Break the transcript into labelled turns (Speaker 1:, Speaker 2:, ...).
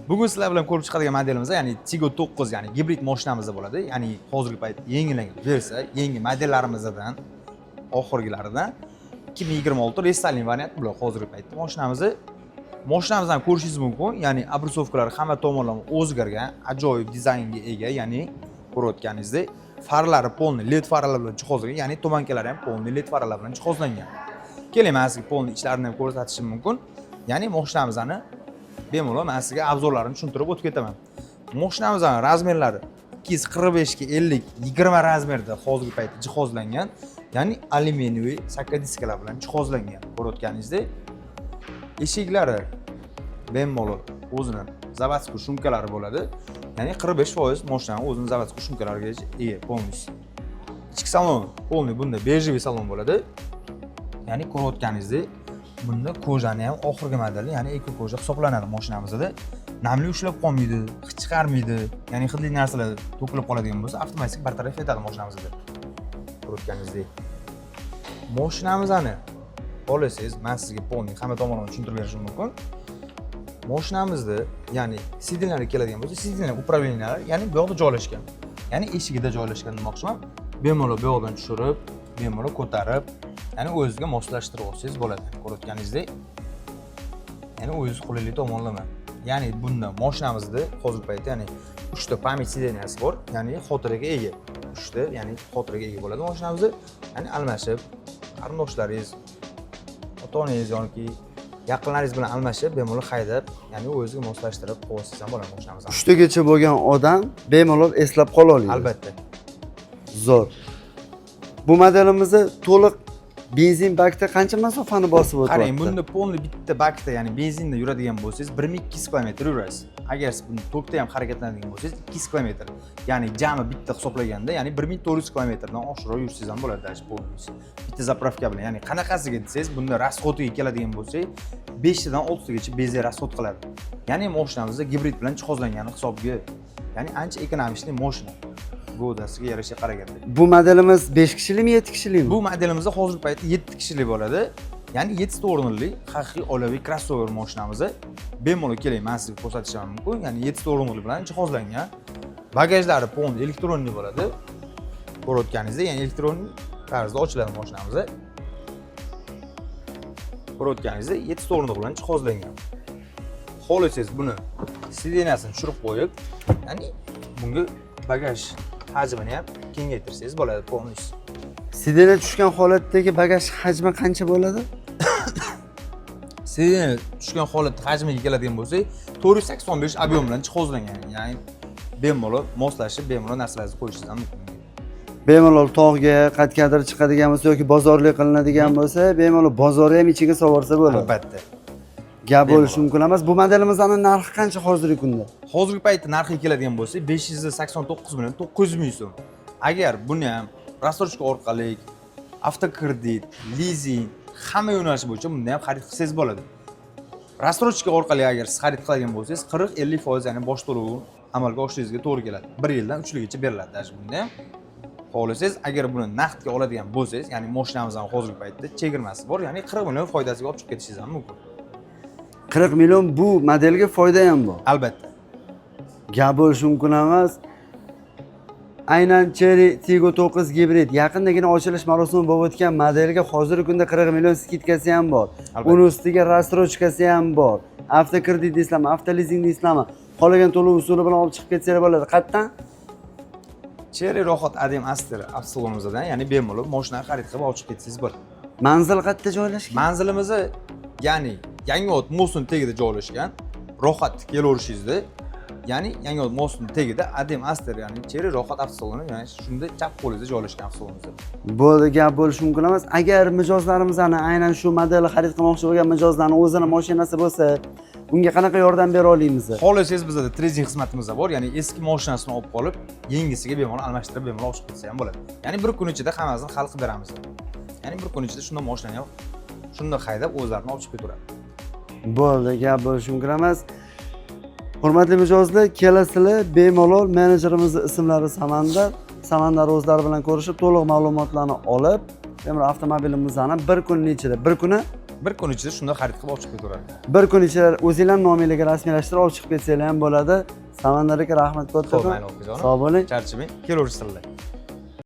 Speaker 1: Bugun sizlar bilan ko'rib chiqadigan modelimiz, ya'ni Tiggo 9, ya'ni gibrid mashinamiz bo'ladi. Ya'ni hozirgi paytda yengillangan versiya, yangi modellarimizdan oxirgilaridan 2026 restyling variant bular hozirgi paytda mashinamizdan ko'rishingiz mumkin. Ya'ni abrusovkalari hamma tomonlama o'zgargan, ajoyib dizaynga ega, ya'ni ko'rayotganingizdek farlari polni LED farlar bilan jihozlangan, ya'ni tumankalari ham polni LED farlar bilan jihozlangan. Keling, men sizga polni ichlarini ham ko'rsatishim mumkin. Ya'ni mashinamizni bemalol men sizga obzorlarini tushuntirib o'tib ketaman. Mashinamizning razmerlari 245 ga 50 20 razmerda hozirgi paytda jihozlangan, ya'ni alyuminiy sakka diskalar bilan jihozlangan. Ko'rayotganingizdek, eshiklari bemalol o'zining zavodskiy shumkalari bo'ladi. Ya'ni 45% mashinaning o'zining zavodskiy shumkalariga ega polностью. Ichki salon polni bunda bejevый salon bo'ladi. Ya'ni ko'rayotganingizdek, bunda kojani ham oxirgi modeli, ya'ni eko koja hisoblanadi mashinamizda. Namli ushlab qolmaydi, hid chiqarmaydi. Ya'ni hidli narsalar to'kilib qoladigan bo'lsa, avtomatik bartaraf etadi mashinamizda. Ko'rayotganingizdek. Mashinamizni olasangiz, men sizga polni hamma tomonlama tushuntirib berishim mumkin. Mashinamizda, ya'ni sidinlar keladigan bo'lsa, sidinlar upravleniyalar, ya'ni bu yoqda joylashgan. Ya'ni eshigida joylashgan demoqchiman. Bemalol bu yoqdan tushirib, bemalol ko'tarib, ya'ni o'zingizga moslashtirib olsangiz bo'ladi. Ko'rayotganingizdek, ya'ni o'zingiz qulaylik tomonlama. Ya'ni bunda mashinamizda hozirgi paytda ya'ni 3 ta pamять sideniyasi bor, ya'ni xotiraga ega. 3 ta, ya'ni xotiraga ega bo'ladi mashinamizda. Ya'ni almashib, qarindoshlaringiz, ota-onangiz yoki yaqinlaringiz bilan almashib, bemalol haydab, ya'ni o'zingizga moslashtirib qo'ysangiz ham bo'ladi mashinamizni.
Speaker 2: 3 tagacha bo'lgan odam bemalol eslab qola oladi.
Speaker 1: Albatta.
Speaker 2: Zo'r. Bu modelimizni to'liq benzin bakda qancha masofani bosib o'tyapti?
Speaker 1: Qarang, bunda polni bitta bakda, ya'ni benzinda yuradigan bo'lsangiz 1200 km yurasiz. Agar siz buni tokda ham harakatlanadigan bo'lsangiz 200 km. Ya'ni jami bitta hisoblaganda, ya'ni 1400 km dan oshiqroq yursangiz ham bo'ladi dash polni. Bitta zapravka bilan, ya'ni qanaqasiga desangiz, bunda rasxodiga keladigan bo'lsak, 5 dan 6 tagacha benzin rasxod qiladi. Ya'ni mashinamizda gibrid bilan jihozlangani hisobga. Ya'ni ancha ekonomik mashina. Godasiga yarasha qaraganda.
Speaker 2: Bu modelimiz 5 kishilikmi, 7 kishilikmi?
Speaker 1: Bu modelimiz hozirgi paytda 7 kishilik bo'ladi. Ya'ni 7 ta o'rinli haqiqiy olaviy crossover mashinamiz. Bemalol keling, men sizga ko'rsatishim mumkin. Ya'ni 7 ta o'rinli bilan jihozlangan. Bagajlari polni elektronli bo'ladi. Ko'rayotganingizdek, ya'ni elektronik tarzda ochiladi mashinamiz. Ko'rayotganingizdek, 7 ta o'rinli bilan jihozlangan. Xohlasangiz buni sideniyasini tushirib qo'yib, ya'ni bunga bagaj hajmini ham kengaytirsangiz bo'ladi polностью.
Speaker 2: Sidena tushgan holatdagi bagaj hajmi qancha bo'ladi?
Speaker 1: Sidena tushgan holatda hajmiga keladigan bo'lsak, 485 ob'yom bilan jihozlangan. Ya'ni bemalol moslashib, bemalol narsalarni qo'yishingiz ham mumkin.
Speaker 2: Bemalol tog'ga, qatqadir chiqadigan bo'lsa yoki bozorlik qilinadigan bo'lsa, bemalol bozorga ham ichiga sovorsa bo'ladi.
Speaker 1: Albatta.
Speaker 2: Gap bo'lishi mumkin emas. Bu modelimizning narxi qancha hozirgi kunda?
Speaker 1: Hozirgi paytda narxiga keladigan bo'lsak, 589 million 900 ming so'm. Agar buni ham rassrochka orqali, avtokredit, lizing, hamma yo'nalish bo'yicha bunda ham xarid qilsangiz bo'ladi. Rassrochka orqali agar siz xarid qiladigan bo'lsangiz, 40-50% ya'ni bosh to'lovni amalga oshiringizga to'g'ri keladi. 1 yildan 3 yilgacha beriladi dash bunda ham. Xohlasangiz, agar buni naqdga oladigan bo'lsangiz, ya'ni mashinamizning hozirgi paytda chegirmasi bor, ya'ni 40 million foydasiga olib chiqib ketishingiz ham mumkin.
Speaker 2: 40 million bu modelga foyda ham bor.
Speaker 1: Albatta.
Speaker 2: Gap bo'lishi mumkin emas. Aynan Cherry Tiggo 9 gibrid yaqindagina ochilish marosimi bo'lib o'tgan modelga hozirgi kunda 40 million skidkasi ham bor. Uning ustiga rassrochkasi ham bor. Avtokredit deysizlarmi, avtolizing deysizlarmi? Qolagan to'lov usuli bilan olib chiqib ketsangiz bo'ladi. Qayerdan?
Speaker 1: Cherry Rohat Adem Aster avtosalonimizdan, ya'ni bemalol mashinani xarid qilib olib chiqib ketsangiz bo'ladi.
Speaker 2: Manzil qayerda joylashgan?
Speaker 1: Manzilimiz ya'ni Yangiot Mosun tagida joylashgan. Rohat kelaverishingizda, ya'ni Yangiot Mosun tagida Adem Aster, ya'ni Cherry Rohat avtosaloni, ya'ni shunda chap qo'lingizda joylashgan avtosalonimiz.
Speaker 2: Bo'ldi, gap bo'lishi mumkin emas. Agar mijozlarimizni aynan shu modelni xarid qilmoqchi bo'lgan mijozlarning o'zining mashinasi bo'lsa, bunga qanaqa yordam bera olamiz?
Speaker 1: Xohlasangiz bizda trezing xizmatimiz bor, ya'ni eski mashinasini olib qolib, yangisiga bemalol almashtirib, bemalol olib chiqib ketsa ham bo'ladi. Ya'ni bir kun ichida hammasini hal qilib beramiz. Ya'ni bir kun ichida shunday mashinani shunda haydab o'zlarini olib chiqib ketaveradi.
Speaker 2: Bo'ldi, gap bo'lishi mumkin emas. Hurmatli mijozlar, kelasizlar bemalol menejerimizning ismlari Samandar o'zlari bilan ko'rishib, to'liq ma'lumotlarni olib, bemalol avtomobilimizni bir kunning ichida, bir kuni
Speaker 1: Bir kun ichida shunday xarid qilib olib chiqib ketaveradi.
Speaker 2: Bir kun ichida o'zinglar nomingizga rasmiylashtirib olib chiqib ketsanglar ham bo'ladi. Samandar aka rahmat
Speaker 1: Xo'p,
Speaker 2: katta.
Speaker 1: mayli, okajon.
Speaker 2: Sog' bo'ling.
Speaker 1: Charchamang, kelaverishsinlar.